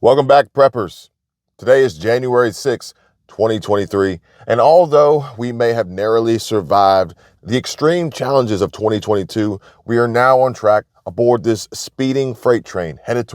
Welcome back, preppers. Today is January 6, 2023, and although we may have narrowly survived the extreme challenges of 2022, we are now on track aboard this speeding freight train headed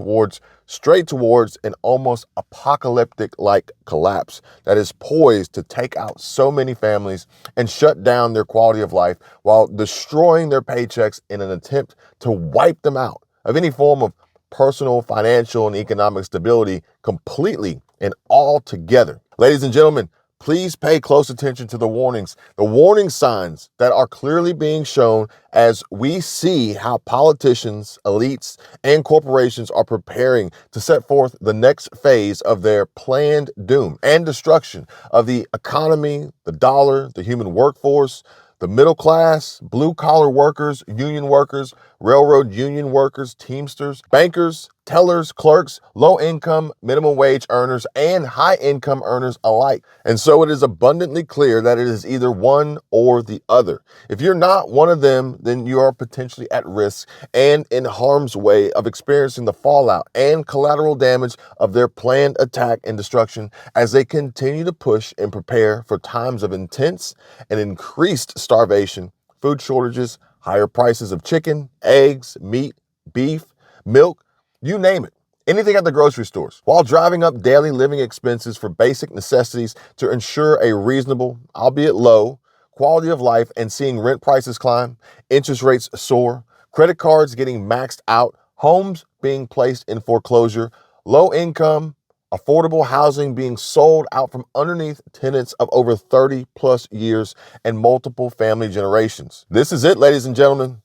straight towards an almost apocalyptic-like collapse that is poised to take out so many families and shut down their quality of life while destroying their paychecks in an attempt to wipe them out of any form of personal, financial, and economic stability completely and altogether. Ladies and gentlemen, please pay close attention to the warning signs that are clearly being shown as we see how politicians, elites, and corporations are preparing to set forth the next phase of their planned doom and destruction of the economy, the dollar, the human workforce, the middle class, blue-collar workers, union workers, railroad union workers, teamsters, bankers, tellers, clerks, low-income, minimum wage earners, and high-income earners alike. And so it is abundantly clear that it is either one or the other. If you're not one of them, then you are potentially at risk and in harm's way of experiencing the fallout and collateral damage of their planned attack and destruction as they continue to push and prepare for times of intense and increased starvation, food shortages, higher prices of chicken, eggs, meat, beef, milk, you name it. Anything at the grocery stores, while driving up daily living expenses for basic necessities to ensure a reasonable, albeit low, quality of life, and seeing rent prices climb, interest rates soar, credit cards getting maxed out, homes being placed in foreclosure, low income, affordable housing being sold out from underneath tenants of over 30 plus years and multiple family generations. This is it, ladies and gentlemen.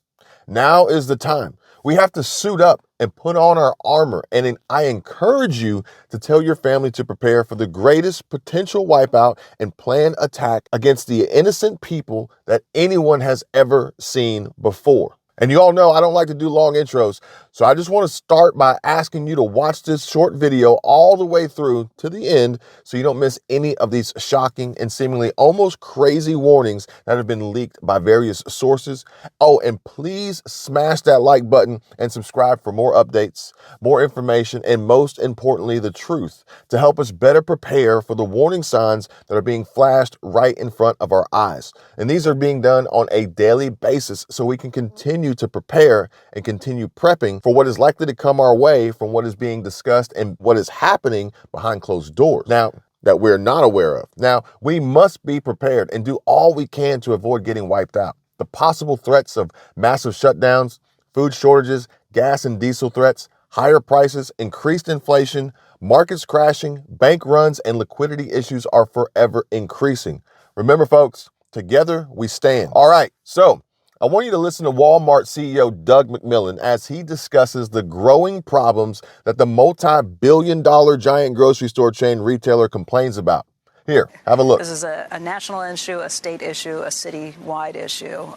Now is the time. We have to suit up and put on our armor. And I encourage you to tell your family to prepare for the greatest potential wipeout and planned attack against the innocent people that anyone has ever seen before. And you all know I don't like to do long intros, so I just want to start by asking you to watch this short video all the way through to the end so you don't miss any of these shocking and seemingly almost crazy warnings that have been leaked by various sources. Oh, and please smash that like button and subscribe for more updates, more information, and most importantly, the truth to help us better prepare for the warning signs that are being flashed right in front of our eyes. And these are being done on a daily basis so we can continue to prepare and continue prepping for what is likely to come our way from what is being discussed and what is happening behind closed doors. Now, that we're not aware of. Now, we must be prepared and do all we can to avoid getting wiped out. The possible threats of massive shutdowns, food shortages, gas and diesel threats, higher prices, increased inflation, markets crashing, bank runs, and liquidity issues are forever increasing. Remember, folks, together we stand. All right, so I want you to listen to Walmart CEO Doug McMillon as he discusses the growing problems that the multi-billion-dollar giant grocery store chain retailer complains about. Here, have a look. This is a national issue, a state issue, a city-wide issue.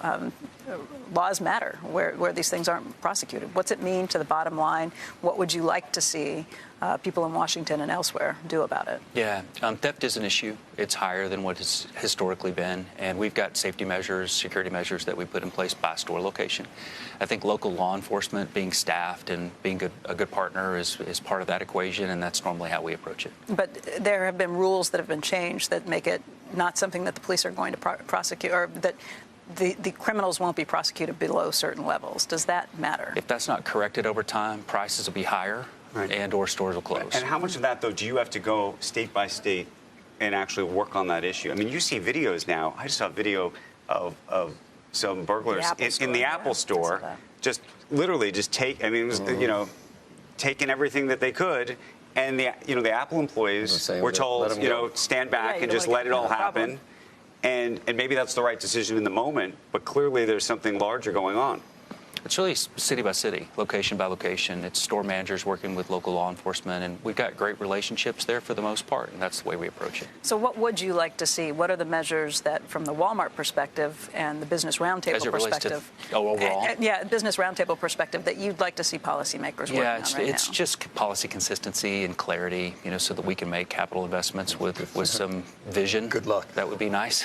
Laws matter where these things aren't prosecuted. What's it mean to the bottom line? What would you like to see people in Washington and elsewhere do about it? Yeah, theft is an issue. It's higher than what it's historically been, and we've got safety measures, security measures that we put in place by store location. I think local law enforcement being staffed and being a good partner is part of that equation, and that's normally how we approach it. But there have been rules that have been changed that make it not something that the police are going to prosecute, or that the criminals won't be prosecuted below certain levels. Does that matter? If that's not corrected over time, prices will be higher. Right. And or stores will close. And how much of that, though, do you have to go state by state and actually work on that issue? I mean, you see videos now. I just saw a video of some burglars in the Apple store, just literally just take. I mean, it was taking everything that they could, and the Apple employees were told stand back and just let it all happen. And maybe that's the right decision in the moment, but clearly there's something larger going on. It's really city by city, location by location. It's store managers working with local law enforcement, and we've got great relationships there for the most part, and that's the way we approach it. So what would you like to see? What are the measures that, from the Walmart perspective and the Business Roundtable perspective, overall? Business Roundtable perspective, that you'd like to see policymakers working on right now? It's just policy consistency and clarity, so that we can make capital investments with some vision. Good luck. That would be nice.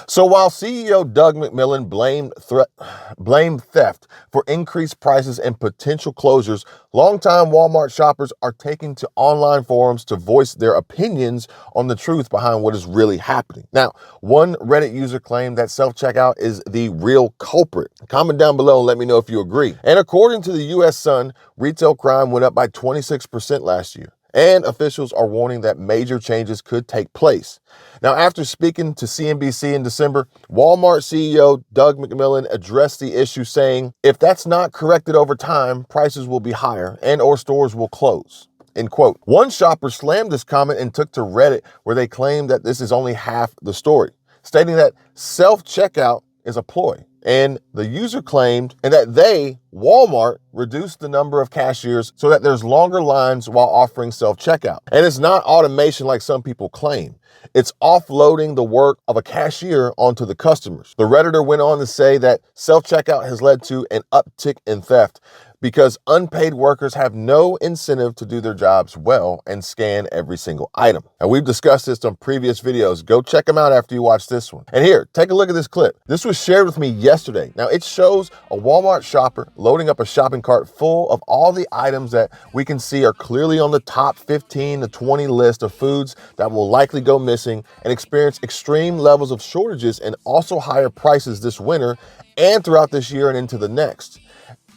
So while CEO Doug McMillon blamed theft theft, for increased prices and potential closures, longtime Walmart shoppers are taking to online forums to voice their opinions on the truth behind what is really happening. Now, one Reddit user claimed that self-checkout is the real culprit. Comment down below and let me know if you agree. And according to the U.S. Sun, retail crime went up by 26% last year, and officials are warning that major changes could take place. Now, after speaking to CNBC in December, Walmart CEO Doug McMillon addressed the issue, saying, "If that's not corrected over time, prices will be higher and/or stores will close." End quote. One shopper slammed this comment and took to Reddit, where they claimed that this is only half the story, stating that self-checkout is a ploy. And the user claimed that they, Walmart, reduced the number of cashiers so that there's longer lines while offering self-checkout. And it's not automation like some people claim. It's offloading the work of a cashier onto the customers. The Redditor went on to say that self-checkout has led to an uptick in theft because unpaid workers have no incentive to do their jobs well and scan every single item. And we've discussed this on previous videos. Go check them out after you watch this one. And here, take a look at this clip. This was shared with me yesterday. Now, it shows a Walmart shopper loading up a shopping cart full of all the items that we can see are clearly on the top 15 to 20 list of foods that will likely go missing and experience extreme levels of shortages and also higher prices this winter and throughout this year and into the next.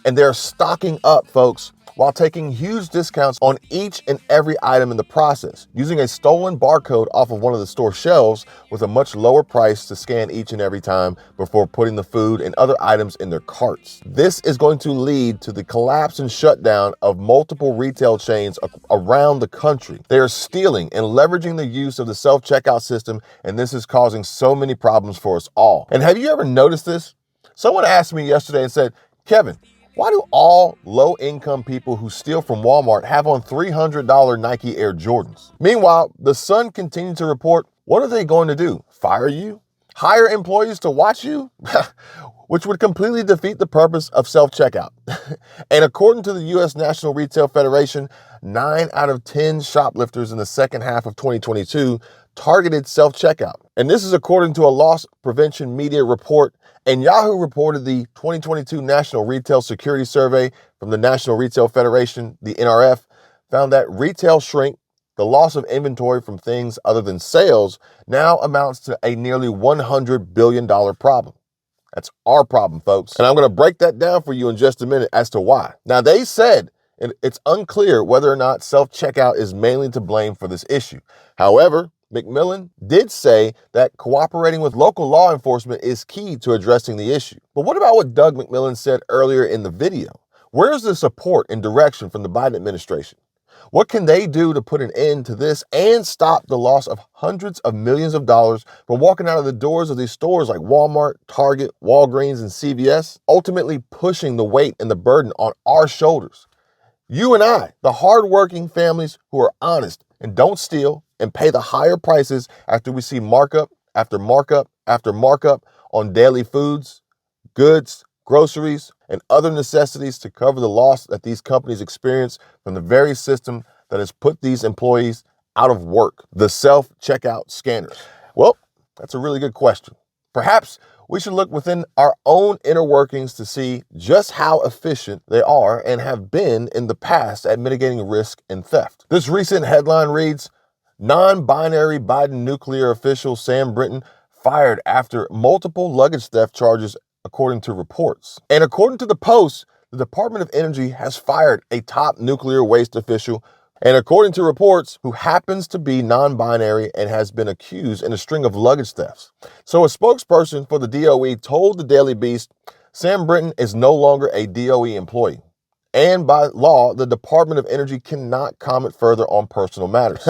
And they're stocking up, folks, while taking huge discounts on each and every item in the process, using a stolen barcode off of one of the store shelves with a much lower price to scan each and every time before putting the food and other items in their carts. This is going to lead to the collapse and shutdown of multiple retail chains around the country. They are stealing and leveraging the use of the self-checkout system, and this is causing so many problems for us all. And have you ever noticed this? Someone asked me yesterday and said, "Kevin, why do all low-income people who steal from Walmart have on $300 Nike Air Jordans?" Meanwhile, the Sun continued to report, what are they going to do? Fire you? Hire employees to watch you? Which would completely defeat the purpose of self-checkout. And according to the U.S. National Retail Federation, 9 out of 10 shoplifters in the second half of 2022 targeted self-checkout. And this is according to a loss prevention media report. And Yahoo reported the 2022 National Retail Security Survey from the National Retail Federation, the NRF, found that retail shrink, the loss of inventory from things other than sales, now amounts to a nearly $100 billion problem. That's our problem, folks. And I'm going to break that down for you in just a minute as to why. Now, they said it's unclear whether or not self-checkout is mainly to blame for this issue. However, McMillon did say that cooperating with local law enforcement is key to addressing the issue. But what about what Doug McMillon said earlier in the video? Where's the support and direction from the Biden administration? What can they do to put an end to this and stop the loss of hundreds of millions of dollars from walking out of the doors of these stores like Walmart, Target, Walgreens, and CVS, ultimately pushing the weight and the burden on our shoulders? You and I, the hardworking families who are honest and don't steal and pay the higher prices after we see markup after markup after markup on daily foods, goods, groceries, and other necessities to cover the loss that these companies experience from the very system that has put these employees out of work, the self-checkout scanners. Well, that's a really good question. Perhaps we should look within our own inner workings to see just how efficient they are and have been in the past at mitigating risk and theft. This recent headline reads, "Non-binary Biden nuclear official Sam Brinton fired after multiple luggage theft charges," according to reports. And according to the Post, the Department of Energy has fired a top nuclear waste official, and according to reports, who happens to be non-binary and has been accused in a string of luggage thefts. So a spokesperson for the DOE told the Daily Beast, Sam Brinton is no longer a DOE employee. And by law, the Department of Energy cannot comment further on personal matters.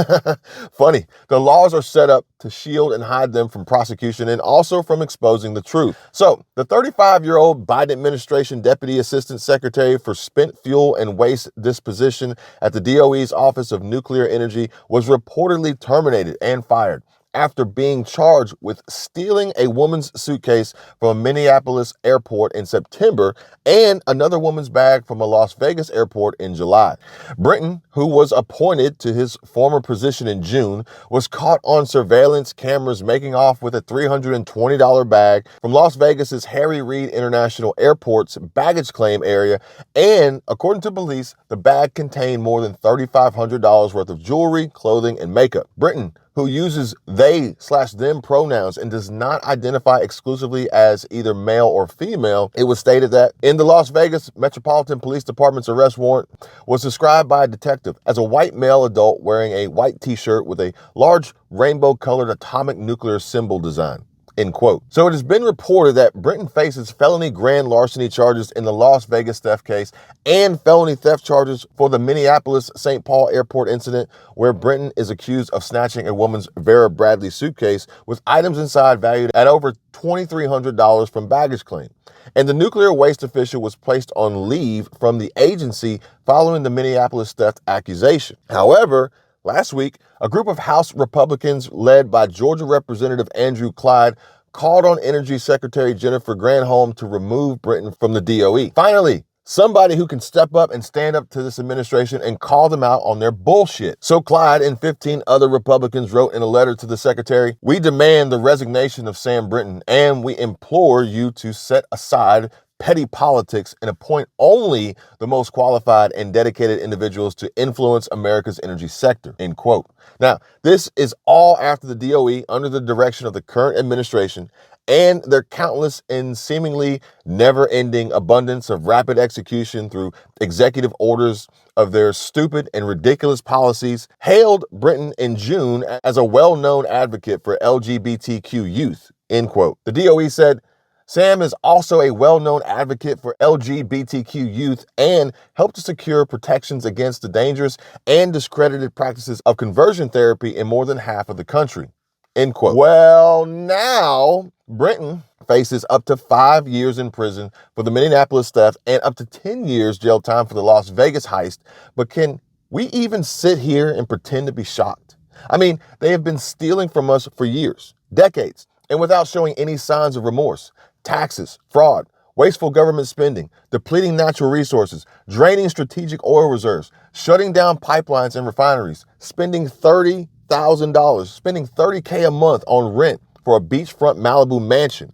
Funny, the laws are set up to shield and hide them from prosecution and also from exposing the truth. So the 35-year-old Biden administration Deputy Assistant Secretary for Spent Fuel and Waste Disposition at the DOE's Office of Nuclear Energy was reportedly terminated and fired after being charged with stealing a woman's suitcase from a Minneapolis airport in September and another woman's bag from a Las Vegas airport in July. Britton, who was appointed to his former position in June, was caught on surveillance cameras making off with a $320 bag from Las Vegas's Harry Reid International Airport's baggage claim area, and according to police, the bag contained more than $3,500 worth of jewelry, clothing, and makeup. Britton, who uses they/them pronouns and does not identify exclusively as either male or female, it was stated that in the Las Vegas Metropolitan Police Department's arrest warrant was described by a detective as a white male adult wearing a white t-shirt with a large rainbow-colored atomic nuclear symbol design. End quote. So it has been reported that Britton faces felony grand larceny charges in the Las Vegas theft case and felony theft charges for the Minneapolis-St. Paul airport incident, where Britton is accused of snatching a woman's Vera Bradley suitcase with items inside valued at over $2,300 from baggage claim. And the nuclear waste official was placed on leave from the agency following the Minneapolis theft accusation. However, last week, a group of House Republicans led by Georgia Representative Andrew Clyde called on Energy Secretary Jennifer Granholm to remove Britton from the DOE. Finally, somebody who can step up and stand up to this administration and call them out on their bullshit. So Clyde and 15 other Republicans wrote in a letter to the secretary, "We demand the resignation of Sam Britton, and we implore you to set aside petty politics and appoint only the most qualified and dedicated individuals to influence America's energy sector," end quote. Now, this is all after the DOE, under the direction of the current administration, and their countless and seemingly never-ending abundance of rapid execution through executive orders of their stupid and ridiculous policies, hailed Britton in June as a well-known advocate for LGBTQ youth, end quote. The DOE said, "Sam is also a well-known advocate for LGBTQ youth and helped to secure protections against the dangerous and discredited practices of conversion therapy in more than half of the country," end quote. Well, now Britton faces up to 5 years in prison for the Minneapolis theft and up to 10 years jail time for the Las Vegas heist. But can we even sit here and pretend to be shocked? I mean, they have been stealing from us for years, decades, and without showing any signs of remorse. Taxes, fraud, wasteful government spending, depleting natural resources, draining strategic oil reserves, shutting down pipelines and refineries, spending $30,000, spending $30K a month on rent for a beachfront Malibu mansion.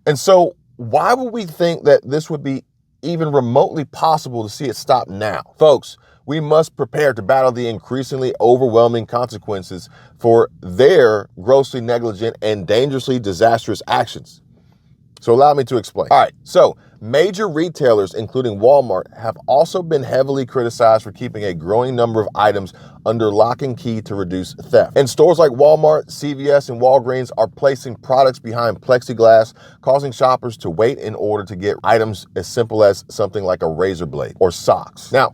And so why would we think that this would be even remotely possible to see it stop now? Folks, we must prepare to battle the increasingly overwhelming consequences for their grossly negligent and dangerously disastrous actions. So allow me to explain. All right, so major retailers, including Walmart, have also been heavily criticized for keeping a growing number of items under lock and key to reduce theft. And stores like Walmart, CVS, and Walgreens are placing products behind plexiglass, causing shoppers to wait in order to get items as simple as something like a razor blade or socks. Now,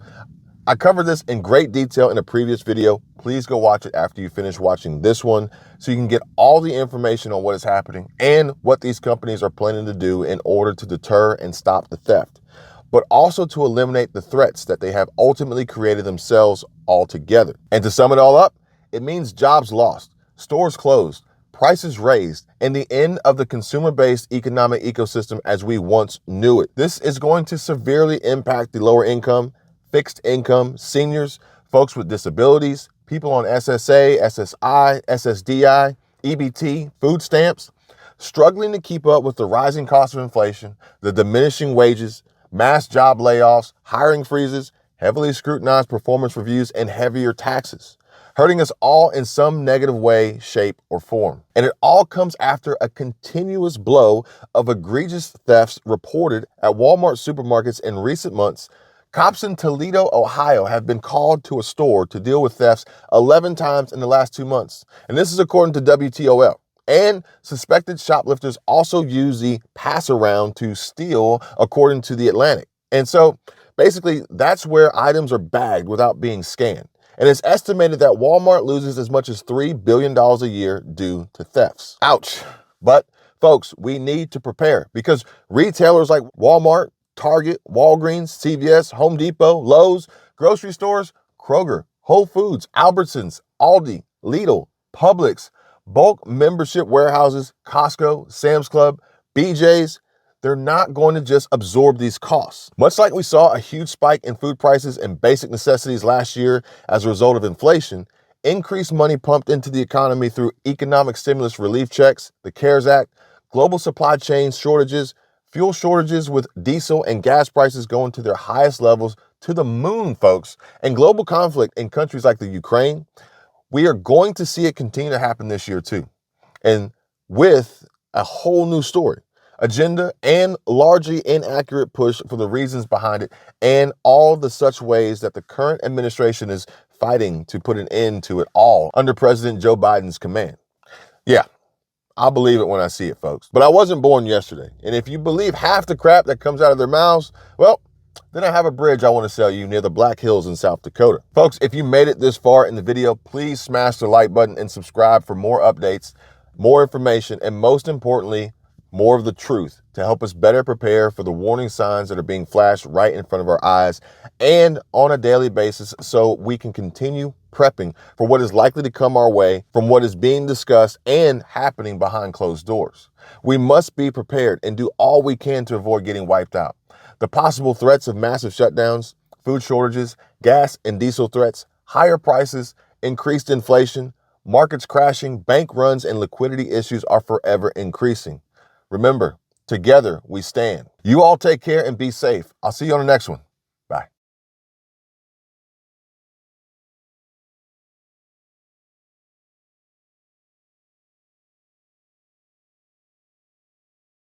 I covered this in great detail in a previous video. Please go watch it after you finish watching this one so you can get all the information on what is happening and what these companies are planning to do in order to deter and stop the theft, but also to eliminate the threats that they have ultimately created themselves altogether. And to sum it all up, it means jobs lost, stores closed, prices raised, and the end of the consumer-based economic ecosystem as we once knew it. This is going to severely impact the lower income, fixed income, seniors, folks with disabilities, people on SSA, SSI, SSDI, EBT, food stamps, struggling to keep up with the rising cost of inflation, the diminishing wages, mass job layoffs, hiring freezes, heavily scrutinized performance reviews, and heavier taxes, hurting us all in some negative way, shape, or form. And it all comes after a continuous blow of egregious thefts reported at Walmart supermarkets in recent months. Cops in Toledo, Ohio have been called to a store to deal with thefts 11 times in the last 2 months. And this is according to WTOL. And suspected shoplifters also use the pass around to steal, according to The Atlantic. And so basically, that's where items are bagged without being scanned. And it's estimated that Walmart loses as much as $3 billion a year due to thefts. Ouch. But folks, we need to prepare because retailers like Walmart, Target, Walgreens, CVS, Home Depot, Lowe's, grocery stores, Kroger, Whole Foods, Albertsons, Aldi, Lidl, Publix, Bulk membership warehouses, Costco, Sam's Club, BJ's, they're not going to just absorb these costs. Much like we saw a huge spike in food prices and basic necessities last year as a result of inflation, increased money pumped into the economy through economic stimulus relief checks, the CARES Act, global supply chain shortages, fuel shortages with diesel and gas prices going to their highest levels to the moon, folks, and global conflict in countries like the Ukraine. We are going to see it continue to happen this year too. And with a whole new story, agenda, and largely inaccurate push for the reasons behind it, and all the such ways that the current administration is fighting to put an end to it all under President Joe Biden's command. Yeah, I'll believe it when I see it, folks. But I wasn't born yesterday. And if you believe half the crap that comes out of their mouths, well, then I have a bridge I want to sell you near the Black Hills in South Dakota. Folks, if you made it this far in the video, please smash the like button and subscribe for more updates, more information, and most importantly, more of the truth to help us better prepare for the warning signs that are being flashed right in front of our eyes and on a daily basis so we can continue prepping for what is likely to come our way from what is being discussed and happening behind closed doors. We must be prepared and do all we can to avoid getting wiped out. The possible threats of massive shutdowns, food shortages, gas and diesel threats, higher prices, increased inflation, markets crashing, bank runs, and liquidity issues are forever increasing. Remember, together we stand. You all take care and be safe. I'll see you on the next one.